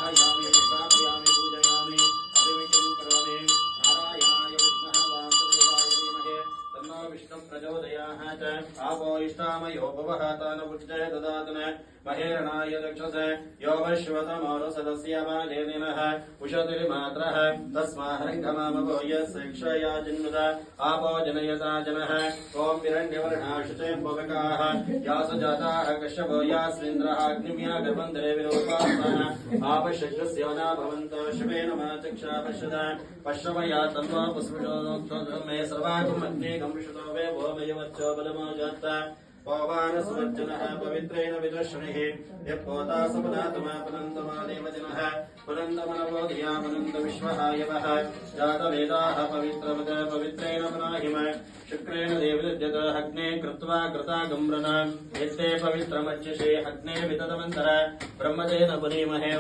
ध्यायामि स्थापयामि पूजयामि अभिमितिं करोमि नारायणाय विद्महे वासुदेवाय धीमहि तन्नो विष्णुः प्रचोदयात् आपो इष्टामयो भवः तान् पुष्टे ददातु महेरणाय दक्षसे यो वश्वतमो सदस्य माजेदिनः उषतिर्मात्रः तस्माहरिङ्गमामभो यस्य क्षया जिन्मुद आपो जनयता जनः ॐ हिरण्यवर्णाशुचेम्बवकाः यासु जाताः कश्यपो यास्मिन्द्रः अग्निम्या गर्भन्धरे विरूपाः आपशक्रस्य न भवन्तो शिवेन मा चक्षा पश्यत पश्यमया तन्वा पुष्पशोदोक्तो मे सर्वागम् अग्निगं विशुतो वे भोमयवच्चो बलमो जाता पवानस्मज्जनः पवित्रेण विदर्शनिः यत्पोता सपदातमापनन्दमादेव जनः पुनन्दमनवोधियापनन्दविश्वः यवः जातवेदाः पवित्रवद पवित्रेण पुनाहिम शुक्रेण देवयुज्यत अग्ने कृत्वा कृतागम्रन यत्ते पवित्रमच्युषे अग्ने विततमन्तः ब्रह्मतेन पुनीमहे